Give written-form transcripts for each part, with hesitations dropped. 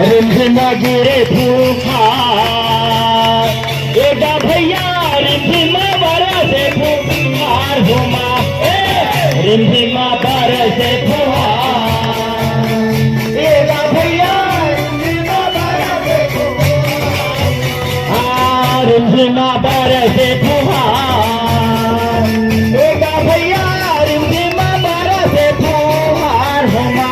रिमझिमा गिरे फूफार एडा भैया रिमझिमा बरसे फूफार घुमा रिमझिमा बरसे फूफार एडा भैया रिमझिमा बरसे फूफार रिमझिमा बरसे फूफार एडा भैया रिमझिमा बरसे फूफार घुमा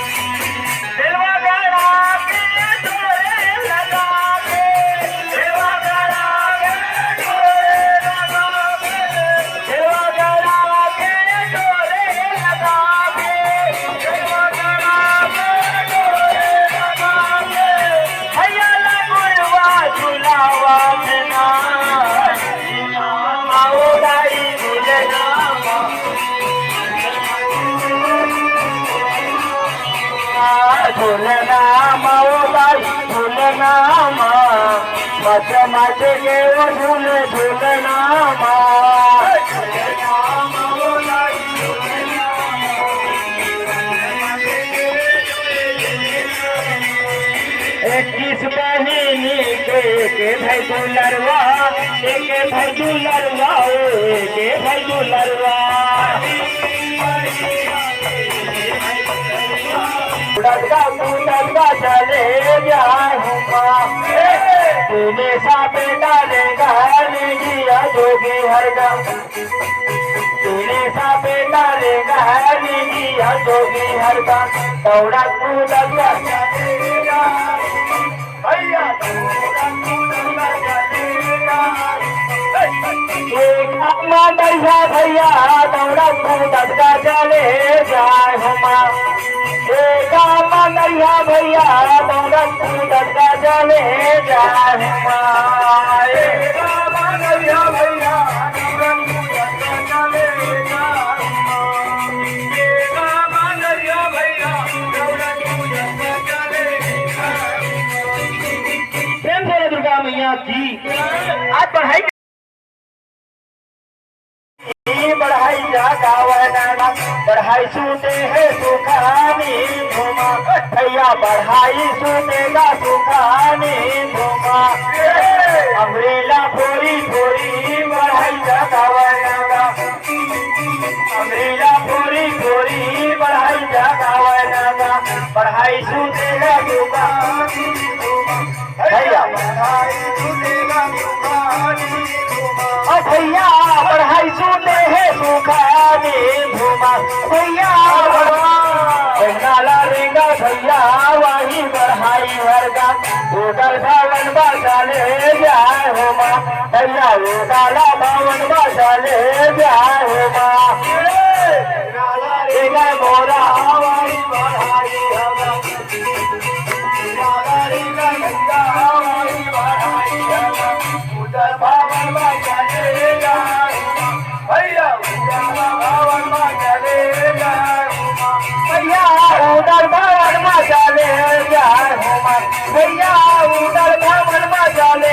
दिलवा गड़ा के छोरे झूलना माओदाई झूलना मच मच के वो झूले झूलना किस बहिनी के भाई दुलरवा एक भाई दुलरवा एक भाई दुलरवा उड़गा चले जाऊंगा तूने सापे डालेगा जिया जोगी हरदम तूने सापे डालेगा जिया जोगी हरदम दौड़ा उड़गा चलेगा भैया दरिया भैया दौड़ा उड़गा चले जाए हुमा दरिया भैया दौड़ा उड़गा चले जाए हुमा दरिया भैया दुर्गा मैया की आज पढ़ाई बढ़ाई जागा बढ़ाई सुने है सुखानी घुमा भैया बढ़ाई सुनेगा सुखानी घुमा अमरेला फोरी फोरी बढ़ाई जागा अमरेला फोरी फोरी बढ़ाई जागा बढ़ाई सुनेगा सुखानी भैया बढ़ाई सुनेगा सुखानी भैया बढ़ाई सुने है सुखानी घुमा भैया नाला रेगा भैया वही बढ़ाई वर्गा उधर भवन बसाले जाए होमा भैया नाला भवन बसाले जाए होमा रेगा मोरा वही बढ़ाई होगा नाला रेगा भैया वही बढ़ाई होगा उधर भवन बसाले जाए भैया भवन बसाले जाए भैया उधर भवन मचाले जाए हुमा भैया उधर भवन मचाले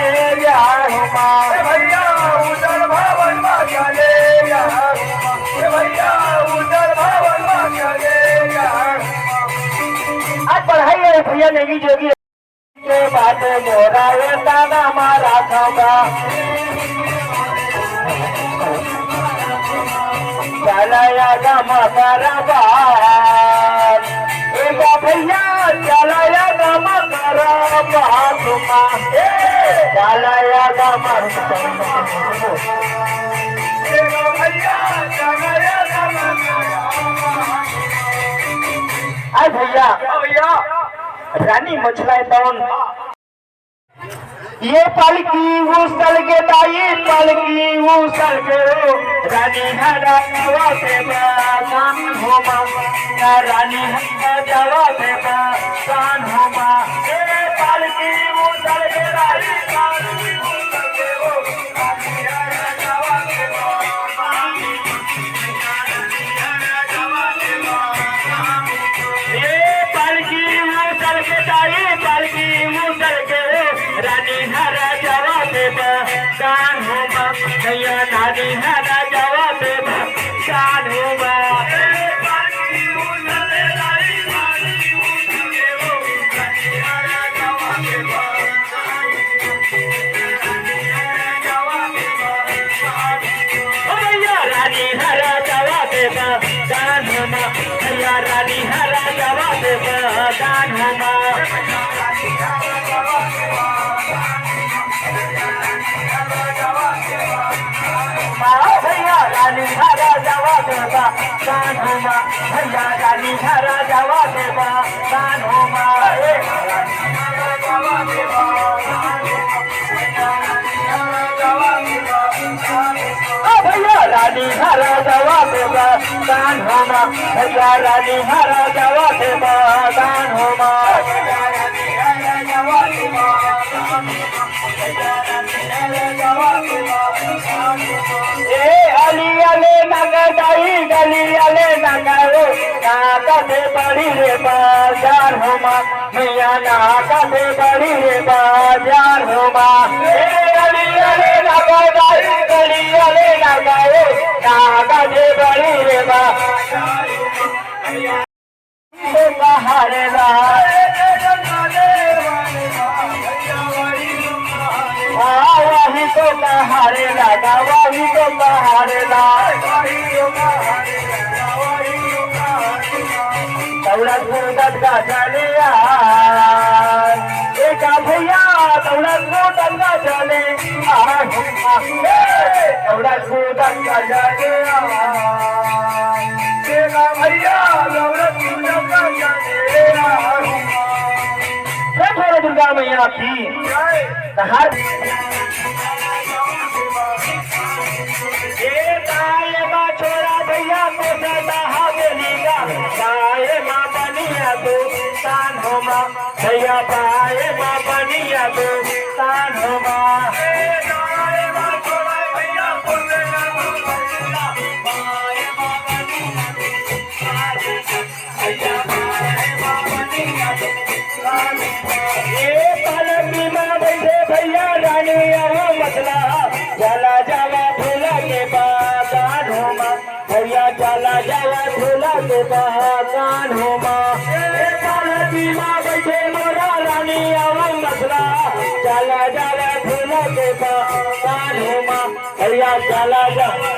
जाए हुमा भैया उधर भवन मचाले जाए भैया उधर भवन मचाले जाए आज पढ़ाई है भैया नहीं जोगी के बात मोरा ये दाना मारा खागा चलाया गमा करबा भैया चलाया गमा करबा तुमा चलाया गमा भैया चलाया गमा भैया भैया रानी मछलाई तौन ये पलकी उसल के दाई पलकी उसल के रानी हरा जवा से कान होमा रानी हरा जवा से कान होमा ये पलकी उसल के दाई पलकी उसल के वो रानी हरा जवा से ये पलकी उसल के दाई पलकी उसल के रानी हरा जवा से कान होमा भैया रानी हरा जवा से कान होमा भैया रानी हरा जवा से कान होमा भैया रानी हरा जवा से कान होमा भैया रानी हरा जवा देवा कान होमा भैया रानी हरा जवा देवा कान होमा भैया रानी हरा जवा देवा कान होमा भैया रानी हरा जवा देवा कान होमा अली अले नगदाई गली अले नगरो कदे बड़ी रे बाजार हो माँ मैया ना कदे बड़ी रे बाजार हो माँ गली गली लगाए गली गली लगाए ना कदे बड़ी रे बाजार हरे वही तो हरे लगा वही तो हरे दौलत मुदत का चले एक भैया दौलत मुदत का चले दौलत मुदत का चले भैया दौलत मुदत का चले दुर्गा मैया की हर छोड़ा भैया को हवेली का पाए माँ बनिया दो तान हो माँ भैया पाए माँ बनिया दो तान हो माँ भैया रानी मतला चला जावा फूला के बागान हो माँ भैया चला जावा फूला के बागान हो माँ बैठे मोरा रानी मतला चला जावा फूला के बागान हो माँ भैया चला जावा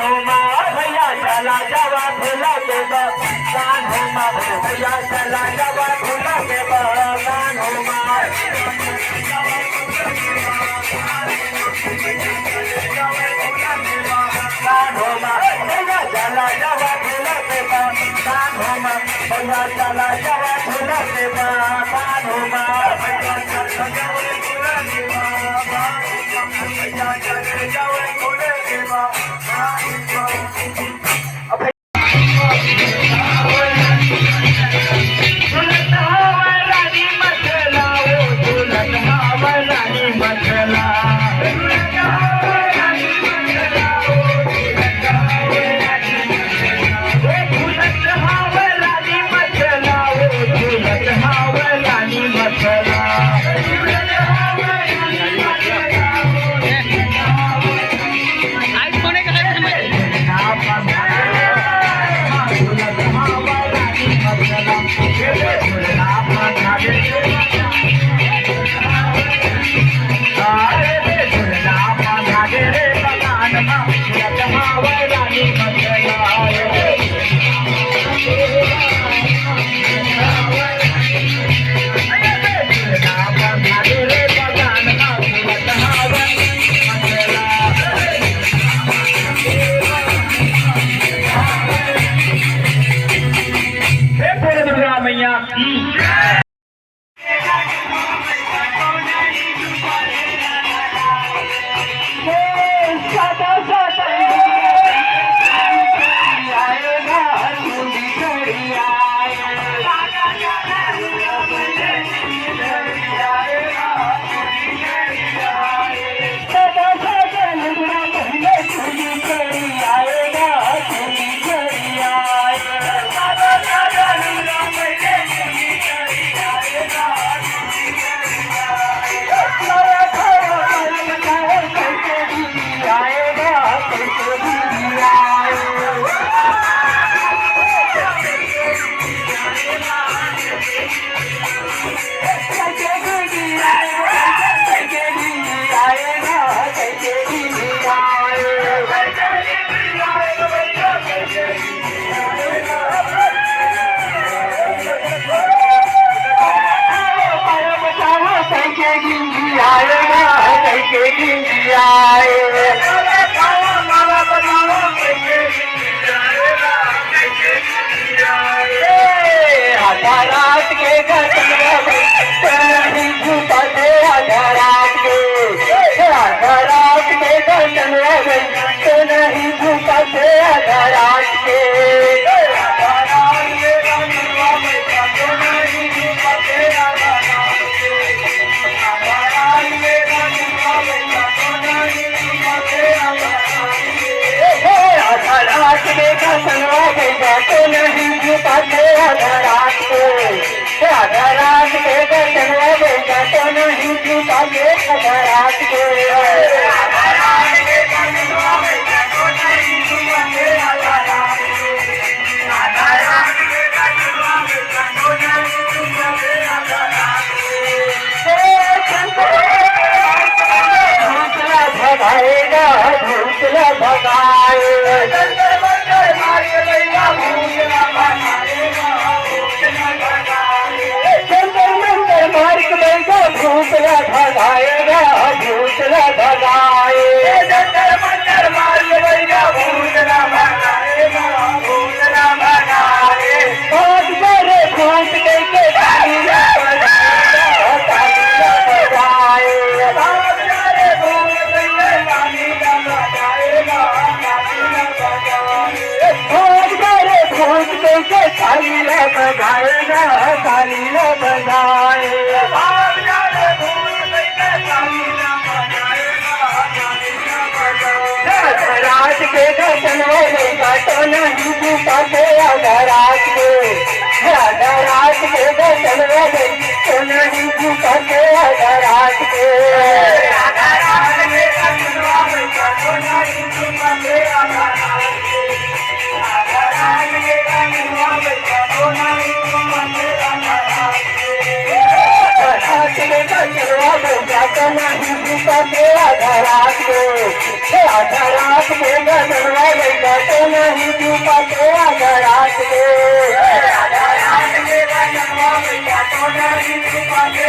हो माँ भैया चला जावा फूला के बागान हो माँ भैया चला जावा फूला के बागान हो माँ चला जावा फूला के बागान हो माँ भैया चला जावा फूला के बागान हो माँ भैया चला जावा फूला के भैया चले जावा फूला के मैया की के कसनवा गैया तो नहीं छुपाते आधा रात को आधा रात के कसनवा गैया तो नहीं छुपाते आधा रात को आधा रात के कसनवा गैया तो नहीं छुपाते आधा रात को आधा रात के कसनवा गैया तो नहीं छुपाते आधा रात को भूतला भगाएगा भूतला भगाएगा जंतर मंतर मार के भैया भूतला भगाएगा भूतला भगाएगा जंतर मंतर मार के भैया भूतला भगाएगा भूतला भगाएगा जंतर मंतर मार के भैया भूतला भगाएगा भूतला भगाएगा बहुत बड़े भूत देके तालियां बजाएगा तालियां बजाएगा बहुत बड़े भूत देके तालियां बजाएगा तालियां बजाएगा बहुत बड़े भूत देके तालियां बजाएगा तालियां बजाएगा बहुत बड़े भूत देके तालियां बजाएगा तालियां बजाएगा रात के कसनवा गैया तो नहीं छुपाते आधा रात को आधा रात के कसनवा गैया तो नहीं छुपाते आधा रात को आधा रात के कसनवा गैया तो नहीं छुपाते आधा रात को आधा रात के कसनवा गैया तो नहीं छुपाते आधा रात को रात के कसनवा गैया तो नहीं छुपाते आधा रात को आधा रात के कसनवा गैया तो नहीं छुपाते आधा रात को आधा रात के कसनवा गैया तो नहीं छुपाते